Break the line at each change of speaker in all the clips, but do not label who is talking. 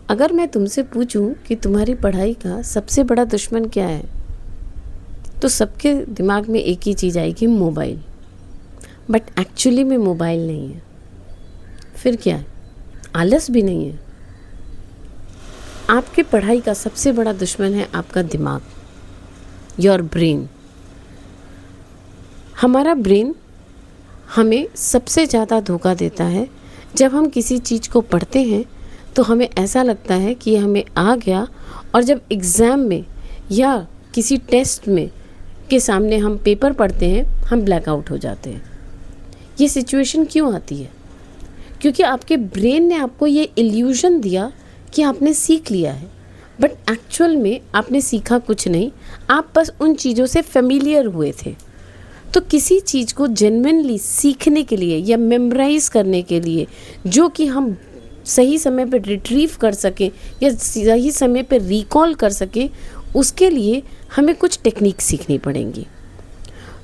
अगर मैं तुमसे पूछूं कि तुम्हारी पढ़ाई का सबसे बड़ा दुश्मन क्या है, तो सबके दिमाग में एक ही चीज़ आएगी, मोबाइल। बट एक्चुअली में मोबाइल नहीं है। फिर क्या है? आलस भी नहीं है। आपकी पढ़ाई का सबसे बड़ा दुश्मन है आपका दिमाग, योर ब्रेन। हमारा ब्रेन हमें सबसे ज़्यादा धोखा देता है। जब हम किसी चीज़ को पढ़ते हैं तो हमें ऐसा लगता है कि हमें आ गया, और जब एग्ज़ाम में या किसी टेस्ट में के सामने हम पेपर पढ़ते हैं, हम ब्लैकआउट हो जाते हैं। ये सिचुएशन क्यों आती है? क्योंकि आपके ब्रेन ने आपको ये इल्यूज़न दिया कि आपने सीख लिया है, बट एक्चुअल में आपने सीखा कुछ नहीं। आप बस उन चीज़ों से फेमिलियर हुए थे। तो किसी चीज़ को जेन्युइनली सीखने के लिए या मेमोराइज़ करने के लिए, जो कि हम सही समय पर रिट्रीव कर सकें या सही समय पर रिकॉल कर सकें, उसके लिए हमें कुछ टेक्निक सीखनी पड़ेंगी।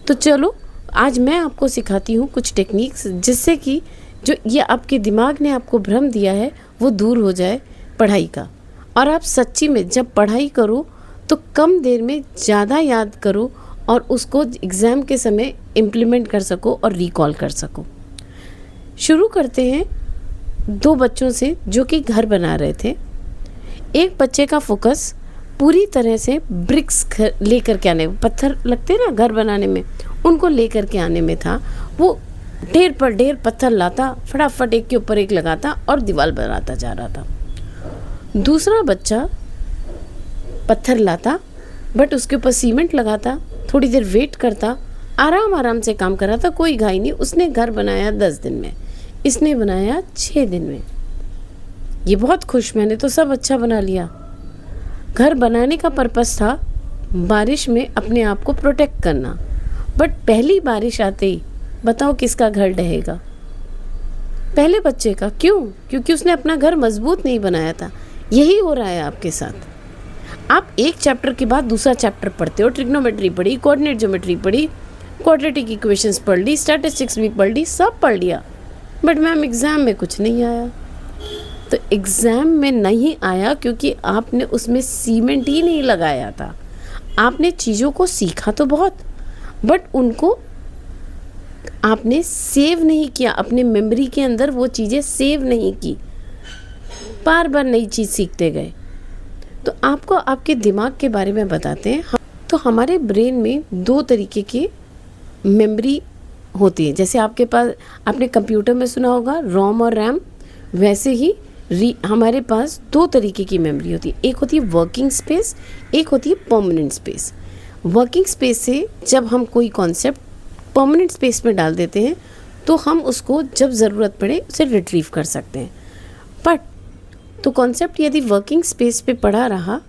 तो चलो आज मैं आपको सिखाती हूँ कुछ टेक्निक्स, जिससे कि जो ये आपके दिमाग ने आपको भ्रम दिया है वो दूर हो जाए पढ़ाई का, और आप सच्ची में जब पढ़ाई करो तो कम देर में ज़्यादा याद करो और उसको एग्ज़ाम के समय इम्प्लीमेंट कर सको और रिकॉल कर सको। शुरू करते हैं दो बच्चों से जो कि घर बना रहे थे। एक बच्चे का फोकस पूरी तरह से ब्रिक्स लेकर के आने, पत्थर लगते ना घर बनाने में, उनको लेकर के आने में था। वो ढेर पर ढेर पत्थर लाता, फटाफट एक के ऊपर एक लगाता और दीवार बनाता जा रहा था। दूसरा बच्चा पत्थर लाता बट उसके ऊपर सीमेंट लगाता, थोड़ी देर वेट करता, आराम आराम से काम कर रहा था, कोई घाई नहीं। उसने घर बनाया 10 दिन में, इसने बनाया 6 दिन में। ये बहुत खुश, मैंने तो सब अच्छा बना लिया। घर बनाने का पर्पस था बारिश में अपने आप को प्रोटेक्ट करना, बट पहली बारिश आते ही बताओ किसका घर ढहेगा? पहले बच्चे का। क्यों? क्योंकि उसने अपना घर मजबूत नहीं बनाया था। यही हो रहा है आपके साथ। आप एक चैप्टर के बाद दूसरा चैप्टर पढ़ते हो, ट्रिग्नोमेट्री पढ़ी, कोऑर्डिनेट ज्योमेट्री पढ़ी, क्वाड्रेटिक इक्वेशंस पढ़ ली, स्टैटिस्टिक्स भी पढ़ ली, सब पढ़ लिया, बट मैम एग्ज़ाम में कुछ नहीं आया। तो एग्ज़ाम में नहीं आया क्योंकि आपने उसमें सीमेंट ही नहीं लगाया था। आपने चीज़ों को सीखा तो बहुत, बट उनको आपने सेव नहीं किया, अपने मेमोरी के अंदर वो चीज़ें सेव नहीं की, बार बार नई चीज़ सीखते गए। तो आपको आपके दिमाग के बारे में बताते हैं। तो हमारे ब्रेन में 2 तरीके की मेमोरी होती है। जैसे आपके पास, आपने कंप्यूटर में सुना होगा रोम और रैम, वैसे ही हमारे पास 2 तरीके की मेमोरी होती है। एक होती है वर्किंग स्पेस, एक होती है परमानेंट स्पेस। वर्किंग स्पेस से जब हम कोई कॉन्सेप्ट परमानेंट स्पेस में डाल देते हैं तो हम उसको जब ज़रूरत पड़े उसे रिट्रीव कर सकते हैं। बट तो कॉन्सेप्ट यदि वर्किंग स्पेस पे पड़ा रहा,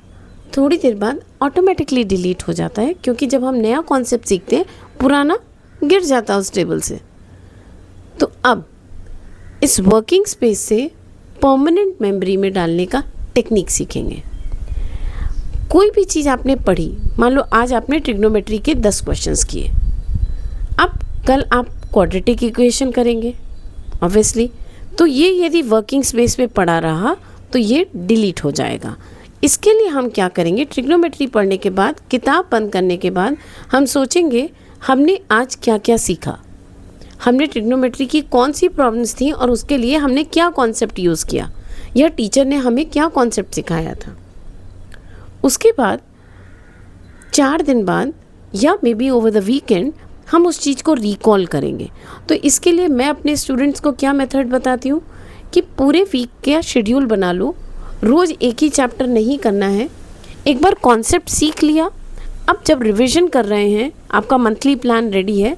थोड़ी देर बाद ऑटोमेटिकली डिलीट हो जाता है, क्योंकि जब हम नया कॉन्सेप्ट सीखते हैं पुराना गिर जाता है उस टेबल से। तो अब इस वर्किंग स्पेस से परमानेंट मेमोरी में डालने का टेक्निक सीखेंगे। कोई भी चीज़ आपने पढ़ी, मान लो आज आपने ट्रिग्नोमेट्री के 10 क्वेश्चंस किए, अब कल आप क्वाड्रेटिक इक्वेशन करेंगे ऑब्वियसली, तो ये यदि वर्किंग स्पेस में पड़ा रहा तो ये डिलीट हो जाएगा। इसके लिए हम क्या करेंगे? ट्रिग्नोमेट्री पढ़ने के बाद, किताब बंद करने के बाद हम सोचेंगे हमने आज क्या क्या सीखा, हमने ट्रिग्नोमेट्री की कौन सी प्रॉब्लम्स थी और उसके लिए हमने क्या कॉन्सेप्ट यूज़ किया, या टीचर ने हमें क्या कॉन्सेप्ट सिखाया था। उसके बाद 4 दिन बाद या may be over the weekend हम उस चीज़ को रिकॉल करेंगे। तो इसके लिए मैं अपने स्टूडेंट्स को क्या मेथड बताती हूँ कि पूरे वीक का शेड्यूल बना लो, रोज़ एक ही चैप्टर नहीं करना है। एक बार कॉन्सेप्ट सीख लिया, अब जब रिवीजन कर रहे हैं, आपका मंथली प्लान रेडी है,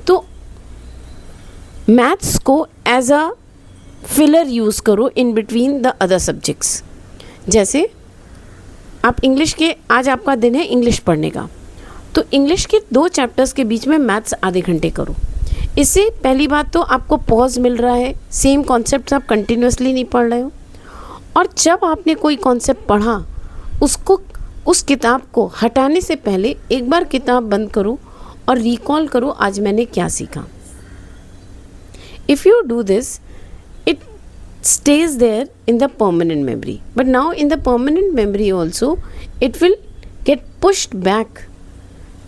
तो मैथ्स को एज अ फिलर यूज़ करो in between the other subjects. जैसे आप इंग्लिश के, आज आपका दिन है इंग्लिश पढ़ने का, तो इंग्लिश के 2 चैप्टर्स के बीच में मैथ्स आधे घंटे करो। इससे पहली बात तो आपको पॉज मिल रहा है, सेम कॉन्सेप्ट आप कंटिन्यूसली नहीं पढ़ रहे हो, और जब आपने कोई कॉन्सेप्ट पढ़ा उसको, उस किताब को हटाने से पहले एक बार किताब बंद करो और रिकॉल करो आज मैंने क्या सीखा। If you do this, it stays there in the permanent memory. But now in the permanent memory also, it will get pushed back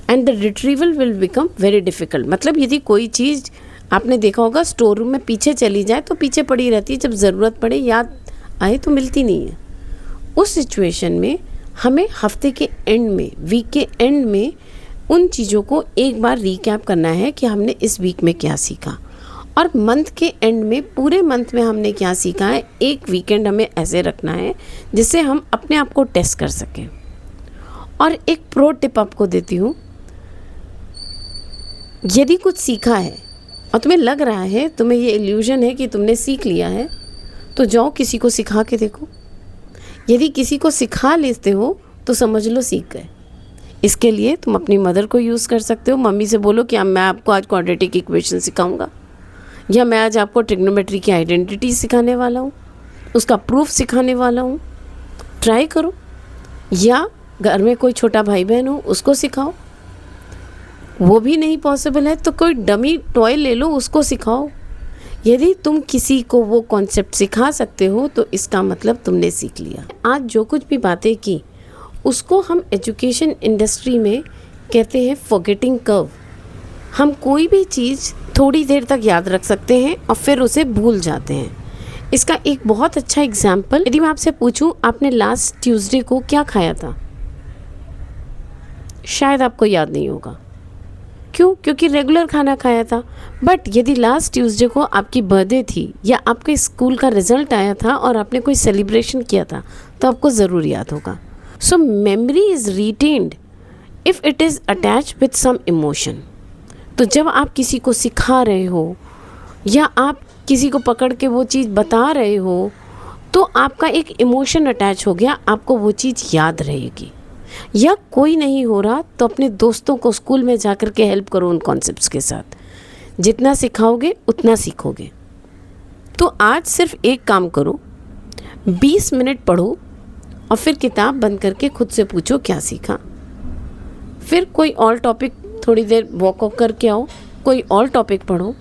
and the retrieval will become very difficult. मतलब यदि कोई चीज़ आपने देखा होगा स्टोर रूम में पीछे चली जाए तो पीछे पड़ी रहती है, जब ज़रूरत पड़े याद आए तो मिलती नहीं है। उस सिचुएशन में हमें हफ्ते के एंड में, वीक के एंड में उन चीज़ों को एक बार रिकैप करना है कि हमने इस वीक में क्या सीखा, और मंथ के एंड में पूरे मंथ में हमने क्या सीखा है। एक वीकेंड हमें ऐसे रखना है जिससे हम अपने आप को टेस्ट कर सकें। और एक प्रो टिप आपको देती हूँ, यदि कुछ सीखा है और तुम्हें लग रहा है, तुम्हें ये इल्यूजन है कि तुमने सीख लिया है, तो जाओ किसी को सिखा के देखो। यदि किसी को सिखा लेते हो तो समझ लो सीख गए। इसके लिए तुम अपनी मदर को यूज़ कर सकते हो। मम्मी से बोलो कि मैं आपको आज क्वाड्रेटिक इक्वेशन सिखाऊंगा, या मैं आज आपको ट्रिग्नोमेट्री की आइडेंटिटी सिखाने वाला हूँ, उसका प्रूफ सिखाने वाला हूँ, ट्राई करो। या घर में कोई छोटा भाई बहन हो उसको सिखाओ। वो भी नहीं पॉसिबल है तो कोई डमी टॉय ले लो, उसको सिखाओ। यदि तुम किसी को वो कॉन्सेप्ट सिखा सकते हो तो इसका मतलब तुमने सीख लिया। आज जो कुछ भी बातें की उसको हम एजुकेशन इंडस्ट्री में कहते हैं फॉरगेटिंग कर्व। हम कोई भी चीज़ थोड़ी देर तक याद रख सकते हैं और फिर उसे भूल जाते हैं। इसका एक बहुत अच्छा एग्जाम्पल, यदि मैं आपसे पूछूं आपने लास्ट ट्यूसडे को क्या खाया था, शायद आपको याद नहीं होगा। क्यों? क्योंकि रेगुलर खाना खाया था। बट यदि लास्ट ट्यूसडे को आपकी बर्थडे थी या आपके स्कूल का रिजल्ट आया था और आपने कोई सेलिब्रेशन किया था तो आपको ज़रूर याद होगा। So memory is retained if it is attach with some emotion. तो जब आप किसी को सिखा रहे हो या आप किसी को पकड़ के वो चीज़ बता रहे हो तो आपका एक इमोशन अटैच हो गया, आपको वो चीज़ याद रहेगी। या कोई नहीं हो रहा तो अपने दोस्तों को स्कूल में जाकर के हेल्प करो उन कॉन्सेप्ट्स के साथ। जितना सिखाओगे उतना सीखोगे। तो आज सिर्फ एक काम करो, 20 मिनट पढ़ो और फिर किताब बंद करके खुद से पूछो क्या सीखा। फिर कोई और टॉपिक थोड़ी देर वॉक करके आओ, कोई और टॉपिक पढ़ो,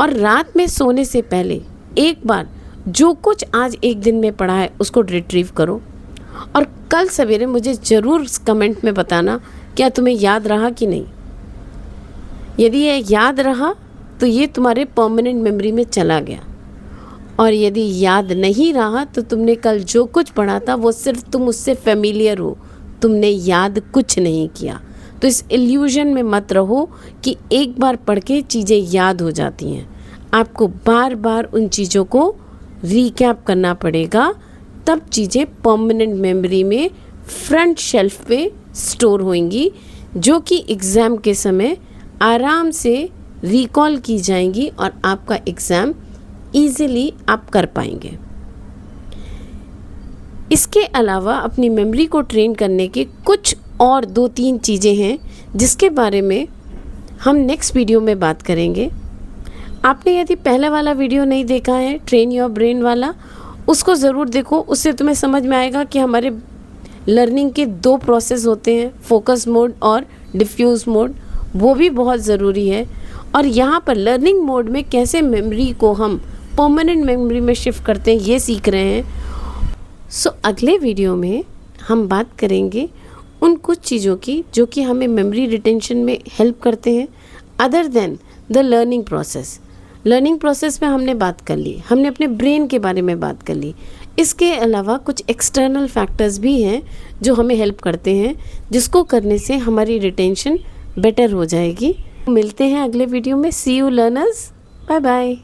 और रात में सोने से पहले एक बार जो कुछ आज एक दिन में पढ़ा है उसको रिट्रीव करो। और कल सवेरे मुझे ज़रूर कमेंट में बताना क्या तुम्हें याद रहा कि नहीं। यदि ये याद रहा तो ये तुम्हारे परमानेंट मेमोरी में चला गया, और यदि याद नहीं रहा तो तुमने कल जो कुछ पढ़ा था वो सिर्फ तुम उससे फेमिलियर हो, तुमने याद कुछ नहीं किया। तो इस इल्यूजन में मत रहो कि एक बार पढ़ के चीज़ें याद हो जाती हैं। आपको बार बार उन चीज़ों को रिकैप करना पड़ेगा, तब चीज़ें परमानेंट मेमोरी में फ्रंट शेल्फ पे स्टोर होंगी, जो कि एग्ज़ाम के समय आराम से रिकॉल की जाएंगी और आपका एग्ज़ाम ईज़िली आप कर पाएंगे। इसके अलावा अपनी मेमोरी को ट्रेन करने के कुछ और 2-3 चीज़ें हैं जिसके बारे में हम नेक्स्ट वीडियो में बात करेंगे। आपने यदि पहला वाला वीडियो नहीं देखा है, ट्रेन योर ब्रेन वाला, उसको ज़रूर देखो। उससे तुम्हें समझ में आएगा कि हमारे लर्निंग के 2 प्रोसेस होते हैं, फोकस मोड और डिफ्यूज़ मोड। वो भी बहुत ज़रूरी है। और यहाँ पर लर्निंग मोड में कैसे मेमोरी को हम परमानेंट मेमोरी में शिफ्ट करते हैं ये सीख रहे हैं। सो अगले वीडियो में हम बात करेंगे उन कुछ चीज़ों की जो कि हमें मेमोरी रिटेंशन में हेल्प करते हैं other than the learning process. Learning process में हमने बात कर ली, हमने अपने ब्रेन के बारे में बात कर ली। इसके अलावा कुछ एक्सटर्नल फैक्टर्स भी हैं जो हमें हेल्प करते हैं, जिसको करने से हमारी रिटेंशन बेटर हो जाएगी। मिलते हैं अगले वीडियो में। सी यू लर्नर्स, बाय बाय।